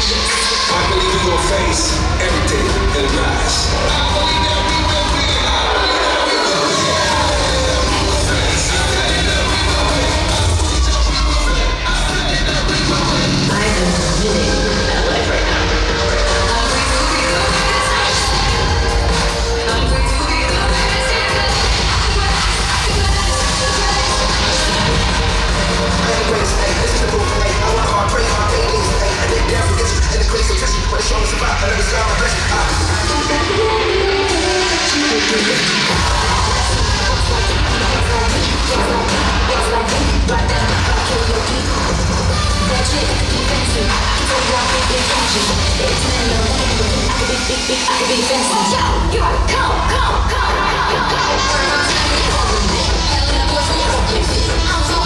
I believe we will face everything in the past. I believe that we will win. I believe that we will I am living that life right I could be fancy. Yo, come. I'm so